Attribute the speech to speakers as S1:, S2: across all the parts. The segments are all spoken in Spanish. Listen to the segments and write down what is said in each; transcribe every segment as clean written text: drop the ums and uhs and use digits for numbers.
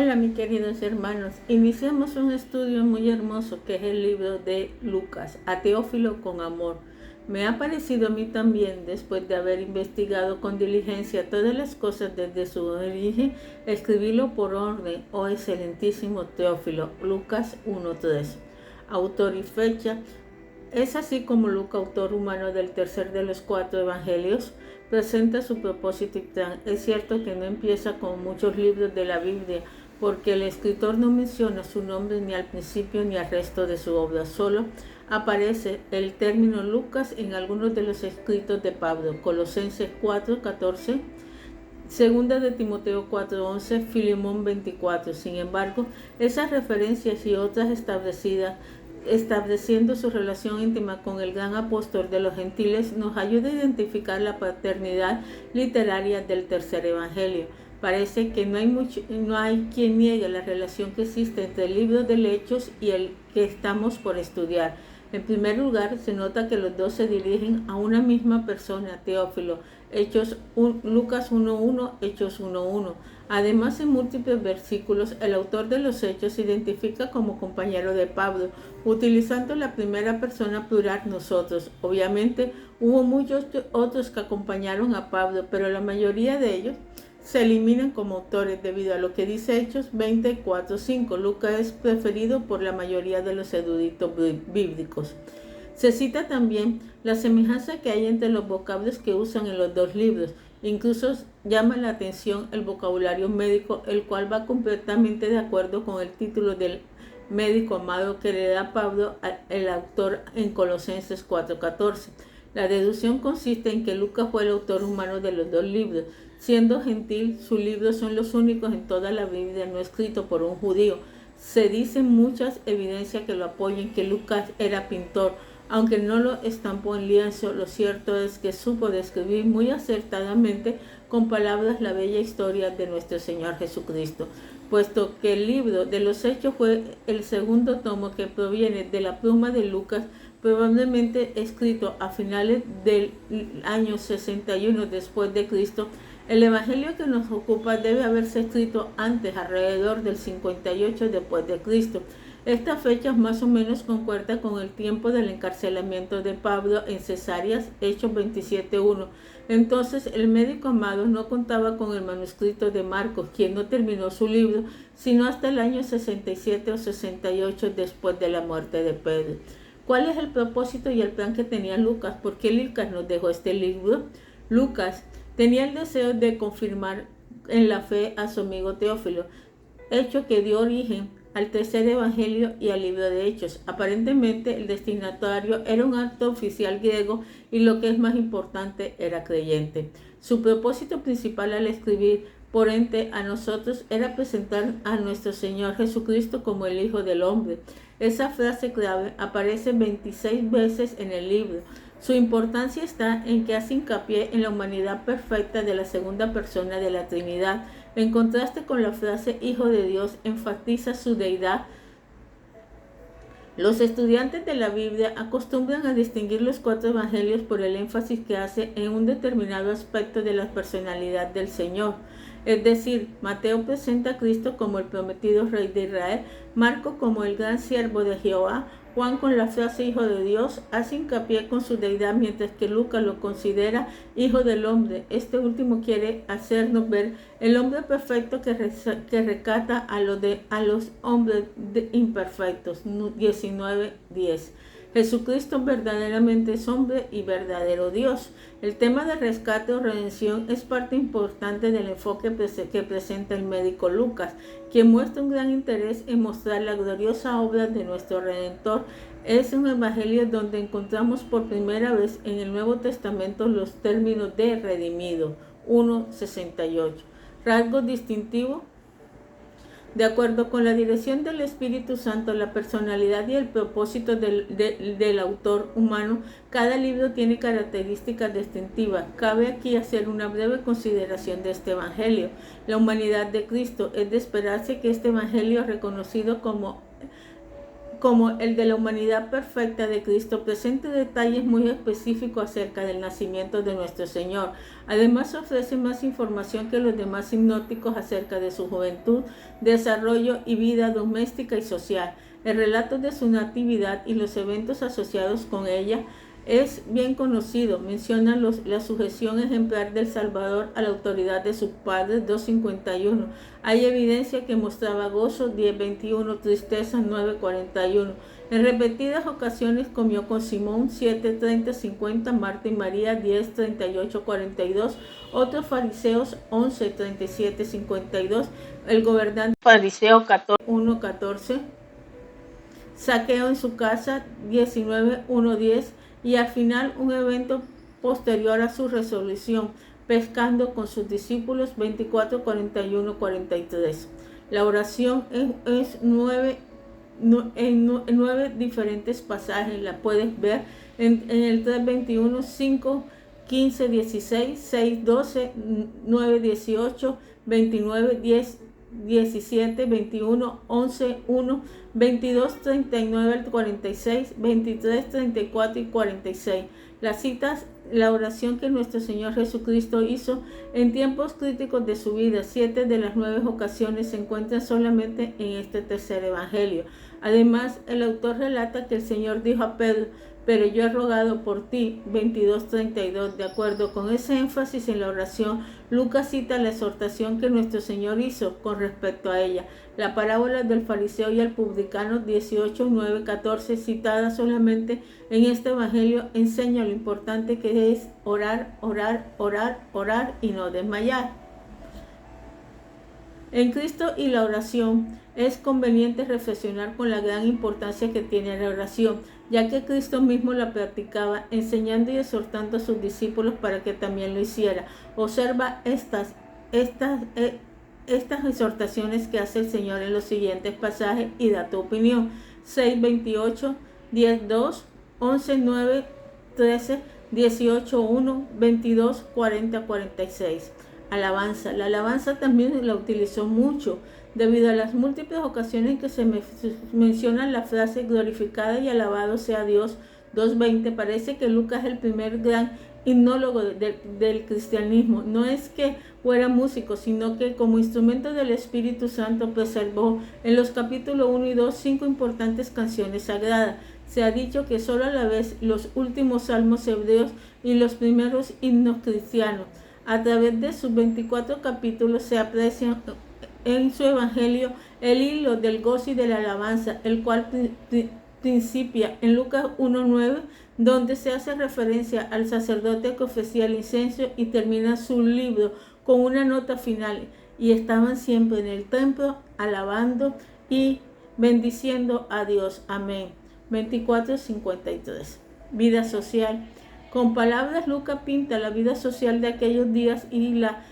S1: Hola mis queridos hermanos, iniciamos un estudio muy hermoso que es el libro de Lucas, a Teófilo con amor. Me ha parecido a mí también, después de haber investigado con diligencia todas las cosas desde su origen, escribirlo por orden, oh excelentísimo Teófilo, Lucas 1:3. Autor y fecha. Es así como Lucas, autor humano del tercer de los 4 evangelios, presenta su propósito y plan. Es cierto que no empieza como muchos libros de la Biblia, porque el escritor no menciona su nombre ni al principio ni al resto de su obra. Solo aparece el término Lucas en algunos de los escritos de Pablo, Colosenses 4:14, Segunda de Timoteo 4:11, Filemón 24. Sin embargo, esas referencias y otras estableciendo su relación íntima con el gran apóstol de los gentiles, nos ayuda a identificar la paternidad literaria del tercer evangelio. Parece que no hay quien niegue la relación que existe entre el libro de Hechos y el que estamos por estudiar. En primer lugar, se nota que los dos se dirigen a una misma persona, Teófilo, Lucas 1:1, Hechos 1:1. Además, en múltiples versículos, el autor de los Hechos se identifica como compañero de Pablo, utilizando la primera persona plural nosotros. Obviamente, hubo muchos otros que acompañaron a Pablo, pero la mayoría de ellos se eliminan como autores debido a lo que dice Hechos 24:5. Lucas es preferido por la mayoría de los eruditos bíblicos. Se cita también la semejanza que hay entre los vocablos que usan en los dos libros. Incluso llama la atención el vocabulario médico, el cual va completamente de acuerdo con el título del médico amado que le da Pablo, el autor, en Colosenses 4:14. La deducción consiste en que Lucas fue el autor humano de los dos libros. Siendo gentil, sus libros son los únicos en toda la Biblia no escritos por un judío. Se dicen muchas evidencias que lo apoyen que Lucas era pintor. Aunque no lo estampó en lienzo, lo cierto es que supo describir muy acertadamente con palabras la bella historia de nuestro Señor Jesucristo. Puesto que el libro de los Hechos fue el segundo tomo que proviene de la pluma de Lucas, probablemente escrito a finales del año 61 después de Cristo, el evangelio que nos ocupa debe haberse escrito antes, alrededor del 58 después de Cristo. Esta fecha más o menos concuerda con el tiempo del encarcelamiento de Pablo en Cesarea, Hechos 27:1. Entonces el médico amado no contaba con el manuscrito de Marcos, quien no terminó su libro, sino hasta el año 67 o 68 después de la muerte de Pedro. ¿Cuál es el propósito y el plan que tenía Lucas? ¿Por qué Lucas nos dejó este libro? Lucas tenía el deseo de confirmar en la fe a su amigo Teófilo, hecho que dio origen al tercer evangelio y al libro de Hechos. Aparentemente el destinatario era un alto oficial griego y, lo que es más importante, era creyente. Su propósito principal al escribir por ente a nosotros era presentar a nuestro Señor Jesucristo como el Hijo del Hombre. Esa frase clave aparece 26 veces en el libro. Su importancia está en que hace hincapié en la humanidad perfecta de la segunda persona de la Trinidad. En contraste con la frase Hijo de Dios, enfatiza su deidad. Los estudiantes de la Biblia acostumbran a distinguir los 4 evangelios por el énfasis que hace en un determinado aspecto de la personalidad del Señor. Es decir, Mateo presenta a Cristo como el prometido Rey de Israel, Marcos como el gran siervo de Jehová, Juan con la frase Hijo de Dios hace hincapié con su deidad, mientras que Lucas lo considera Hijo del Hombre. Este último quiere hacernos ver el hombre perfecto que rescata a los hombres imperfectos. 19:10. Jesucristo verdaderamente es hombre y verdadero Dios. El tema de rescate o redención es parte importante del enfoque que presenta el médico Lucas, quien muestra un gran interés en mostrar la gloriosa obra de nuestro Redentor. Es un evangelio donde encontramos por primera vez en el Nuevo Testamento los términos de redimido. 1:68. Rasgos distintivos. De acuerdo con la dirección del Espíritu Santo, la personalidad y el propósito del autor humano, cada libro tiene características distintivas. Cabe aquí hacer una breve consideración de este evangelio. La humanidad de Cristo. Es de esperarse que este evangelio, reconocido como como el de la humanidad perfecta de Cristo, presenta detalles muy específicos acerca del nacimiento de nuestro Señor. Además, ofrece más información que los demás sinópticos acerca de su juventud, desarrollo y vida doméstica y social. El relato de su natividad y los eventos asociados con ella es bien conocido. Menciona la sujeción ejemplar del Salvador a la autoridad de sus padres, 2:51. Hay evidencia que mostraba gozo, 10:21, tristeza, 9:41. En repetidas ocasiones comió con Simón, 7:30-50, Marta y María, 10:38-42, otros fariseos, 11:37-52, el gobernante fariseo, 1:14, Saqueo en su casa, 19:1-10, y al final un evento posterior a su resolución, pescando con sus discípulos, 24:41-43. La oración es en 9 diferentes pasajes. La puedes ver en el 3:21, 5:15-16, 6:12, 9:18, 29, 10, 17, 21, 11, 1, 22, 39 al 46, 23, 34 y 46. Las citas, la oración que nuestro Señor Jesucristo hizo en tiempos críticos de su vida. 7 de las 9 ocasiones se encuentran solamente en este tercer evangelio. Además, el autor relata que el Señor dijo a Pedro: pero yo he rogado por ti, 22:32. De acuerdo con ese énfasis en la oración, Lucas cita la exhortación que nuestro Señor hizo con respecto a ella. La parábola del fariseo y el publicano, 18, 9, 14, citada solamente en este evangelio, enseña lo importante que es orar, orar, orar, orar y no desmayar. En Cristo y la oración, es conveniente reflexionar con la gran importancia que tiene la oración, ya que Cristo mismo la practicaba, enseñando y exhortando a sus discípulos para que también lo hiciera. Observa estas exhortaciones que hace el Señor en los siguientes pasajes y da tu opinión. 6:28, 10:2, 11:9, 13, 18:1, 22, 40, 46. Alabanza. La alabanza también la utilizó mucho, debido a las múltiples ocasiones en que se menciona la frase glorificada y alabado sea Dios, 2:20. Parece que Lucas es el primer gran himnólogo del cristianismo. No es que fuera músico, sino que como instrumento del Espíritu Santo preservó en los capítulos 1 y 2 5 importantes canciones sagradas. Se ha dicho que solo a la vez los últimos salmos hebreos y los primeros himnos cristianos. A través de sus 24 capítulos se aprecia en su evangelio el hilo del gozo y de la alabanza, el cual principia en Lucas 1:9, donde se hace referencia al sacerdote que ofrecía el incienso, y termina su libro con una nota final: y estaban siempre en el templo alabando y bendiciendo a Dios. Amén. 24:53. Vida social. Con palabras, Lucas pinta la vida social de aquellos días y la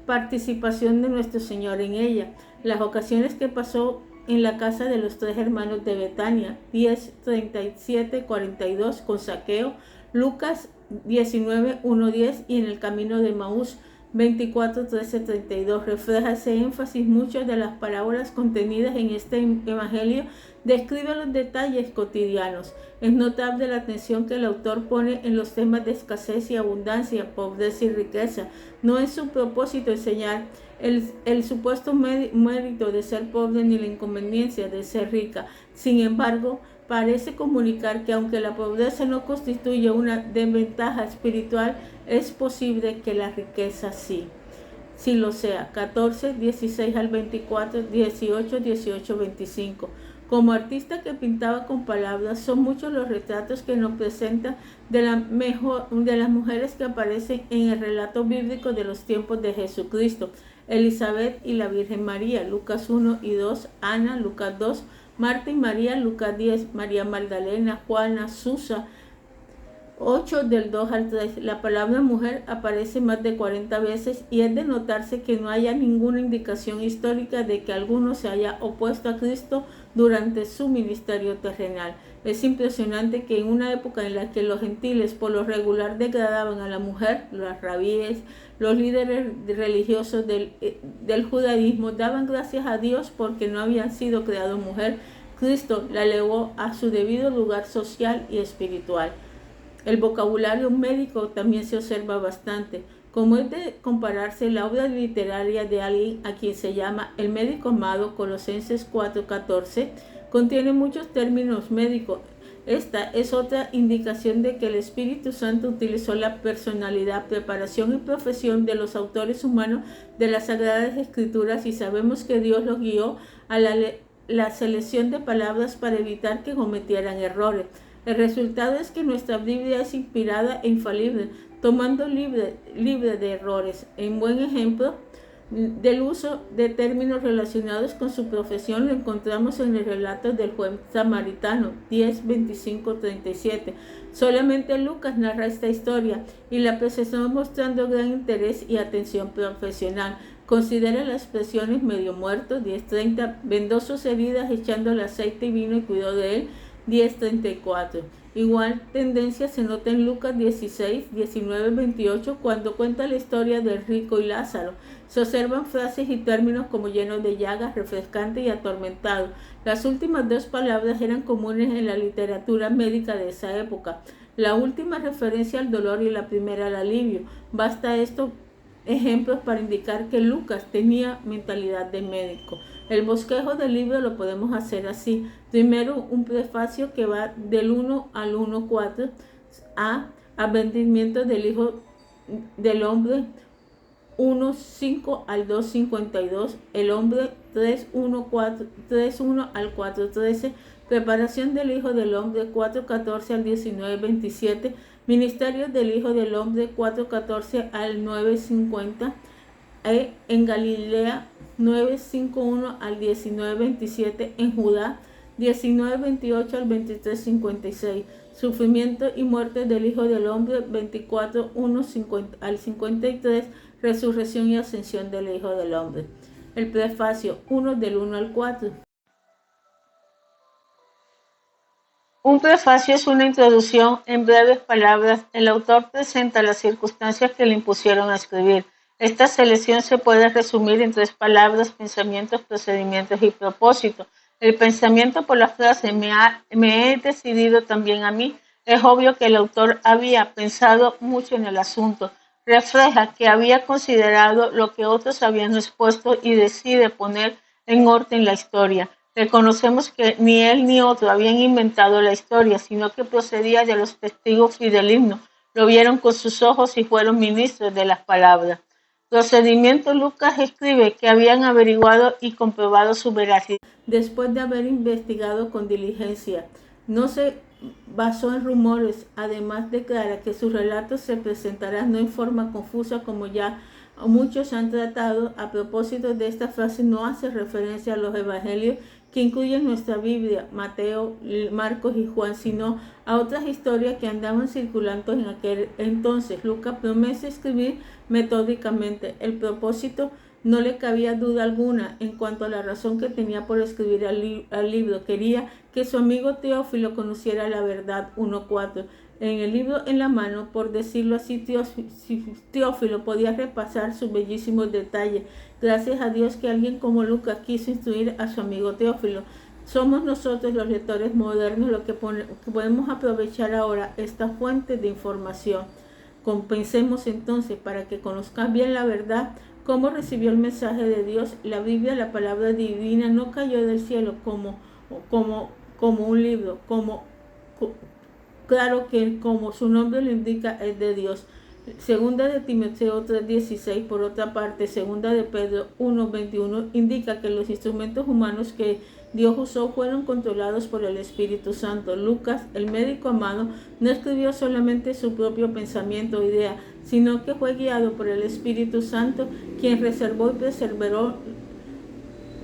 S1: participación de nuestro Señor en ella. Las ocasiones que pasó en la casa de los 3 hermanos de Betania, 10:37-42, con Saqueo, Lucas 19:1-10, y en el camino de Maús, 24:13-32. Refleja ese énfasis. Muchas de las parábolas contenidas en este evangelio describen los detalles cotidianos. Es notable la atención que el autor pone en los temas de escasez y abundancia, pobreza y riqueza. No es su propósito enseñar el supuesto mérito de ser pobre ni la inconveniencia de ser rica. Sin embargo, parece comunicar que aunque la pobreza no constituye una desventaja espiritual, es posible que la riqueza sí lo sea. 14:16-24, 18:25. Como artista que pintaba con palabras, son muchos los retratos que nos presentan de las mujeres que aparecen en el relato bíblico de los tiempos de Jesucristo: Elizabeth y la Virgen María, Lucas 1 y 2, Ana, Lucas 2, Marta y María, Lucas 10, María Magdalena, Juana, Susa, 8 del 2 al 3. La palabra mujer aparece más de 40 veces, y es de notarse que no haya ninguna indicación histórica de que alguno se haya opuesto a Cristo durante su ministerio terrenal. Es impresionante que en una época en la que los gentiles por lo regular degradaban a la mujer, los rabíes, los líderes religiosos del judaísmo daban gracias a Dios porque no habían sido creados mujer, Cristo la elevó a su debido lugar social y espiritual. El vocabulario médico también se observa bastante. Como es de compararse, la obra literaria de alguien a quien se llama el médico amado, Colosenses 4:14, contiene muchos términos médicos. Esta es otra indicación de que el Espíritu Santo utilizó la personalidad, preparación y profesión de los autores humanos de las Sagradas Escrituras, y sabemos que Dios los guió a la selección de palabras para evitar que cometieran errores. El resultado es que nuestra Biblia es inspirada e infalible, tomando libre de errores. Un buen ejemplo del uso de términos relacionados con su profesión lo encontramos en el relato del juez samaritano 10:25-37. Solamente Lucas narra esta historia y la presentó mostrando gran interés y atención profesional. Considera las expresiones medio muerto 10:30, vendó sus heridas echándole aceite y vino y cuidó de él 10:34. Igual tendencia se nota en Lucas 16:19-28 cuando cuenta la historia del rico y Lázaro. Se observan frases y términos como lleno de llagas, refrescante y atormentado. Las últimas dos palabras eran comunes en la literatura médica de esa época. La última referencia al dolor y la primera al alivio. Basta estos ejemplos para indicar que Lucas tenía mentalidad de médico. El bosquejo del libro lo podemos hacer así. Primero, un prefacio que va del 1 al 1:4 a Advenimiento del Hijo del Hombre 1:5 al 2:52, el hombre 3:1 al 4:13, preparación del Hijo del Hombre 4:14 al 19:27, ministerio del Hijo del Hombre 4:14 al 9:50, en Galilea 9:51 al 19:27, en Judá 19:28 al 23:56, sufrimiento y muerte del Hijo del Hombre 24:1 al 53, resurrección y ascensión del Hijo del Hombre. El prefacio 1 del 1 al 4. Un prefacio es una introducción en breves palabras. El autor presenta las circunstancias que le impusieron a escribir. Esta selección se puede resumir en 3 palabras: pensamientos, procedimientos y propósito. El pensamiento por la frase me he decidido también a mí. Es obvio que el autor había pensado mucho en el asunto. Refleja que había considerado lo que otros habían expuesto y decide poner en orden la historia. Reconocemos que ni él ni otro habían inventado la historia, sino que procedía de los testigos fidelignos. Lo vieron con sus ojos y fueron ministros de las palabras. Procedimiento: Lucas escribe que habían averiguado y comprobado su veracidad después de haber investigado con diligencia. No se basó en rumores. Además, declara que sus relatos se presentarán no en forma confusa como ya muchos han tratado. A propósito de esta frase, no hace referencia a los evangelios que incluyen nuestra Biblia, Mateo, Marcos y Juan, sino a otras historias que andaban circulando en aquel entonces. Lucas promete escribir metódicamente. El propósito no le cabía duda alguna en cuanto a la razón que tenía por escribir al libro. Quería que su amigo Teófilo conociera la verdad. 1:4. En el libro en la mano, por decirlo así, Teófilo podía repasar sus bellísimos detalles. Gracias a Dios que alguien como Lucas quiso instruir a su amigo Teófilo. Somos nosotros los lectores modernos los que podemos aprovechar ahora esta fuente de información. Compensemos entonces para que conozcas bien la verdad, cómo recibió el mensaje de Dios. La Biblia, la palabra divina, no cayó del cielo como un libro, claro que como su nombre lo indica, es de Dios. Segunda de Timoteo 3:16, por otra parte, segunda de Pedro 1:21, indica que los instrumentos humanos que Dios usó fueron controlados por el Espíritu Santo. Lucas, el médico amado, no escribió solamente su propio pensamiento o idea, sino que fue guiado por el Espíritu Santo, quien reservó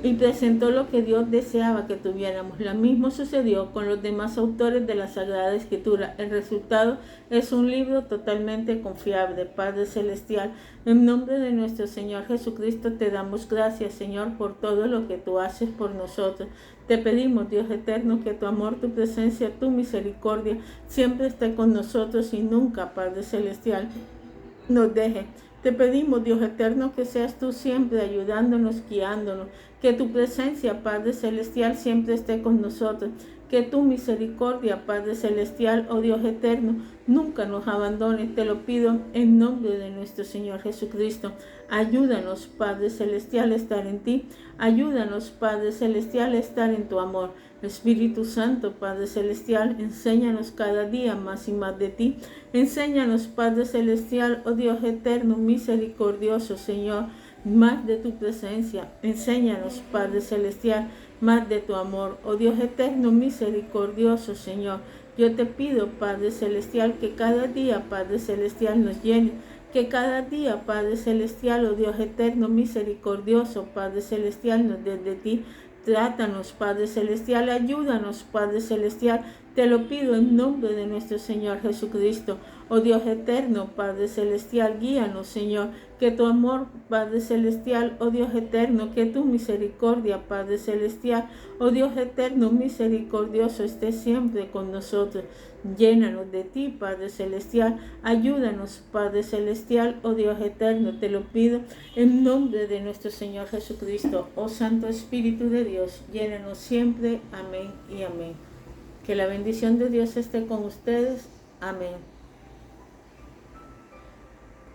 S1: y presentó lo que Dios deseaba que tuviéramos. Lo mismo sucedió con los demás autores de la Sagrada Escritura. El resultado es un libro totalmente confiable. Padre Celestial, en nombre de nuestro Señor Jesucristo te damos gracias, Señor, por todo lo que tú haces por nosotros. Te pedimos, Dios eterno, que tu amor, tu presencia, tu misericordia siempre esté con nosotros y nunca, Padre Celestial, nos deje. Te pedimos, Dios eterno, que seas tú siempre ayudándonos, guiándonos, que tu presencia, Padre Celestial, siempre esté con nosotros, que tu misericordia, Padre Celestial, oh Dios eterno, nunca nos abandone. Te lo pido en nombre de nuestro Señor Jesucristo. Ayúdanos, Padre Celestial, a estar en ti. Ayúdanos, Padre Celestial, a estar en tu amor. Espíritu Santo, Padre Celestial, enséñanos cada día más y más de ti. Enséñanos, Padre Celestial, oh Dios eterno, misericordioso, Señor, más de tu presencia. Enséñanos, Padre Celestial, más de tu amor, oh Dios eterno, misericordioso, Señor. Yo te pido, Padre Celestial, que cada día, Padre Celestial, nos llene. Que cada día, Padre Celestial, oh Dios eterno, misericordioso, Padre Celestial, nos dé de ti. Trátanos, Padre Celestial, ayúdanos, Padre Celestial. Te lo pido en nombre de nuestro Señor Jesucristo. Oh Dios eterno, Padre Celestial, guíanos, Señor. Que tu amor, Padre Celestial, oh Dios eterno, que tu misericordia, Padre Celestial, oh Dios eterno, misericordioso, esté siempre con nosotros. Llénanos de ti, Padre Celestial. Ayúdanos, Padre Celestial, oh Dios eterno. Te lo pido en nombre de nuestro Señor Jesucristo. Oh Santo Espíritu de Dios, llénanos siempre. Amén y amén. Que la bendición de Dios esté con ustedes. Amén.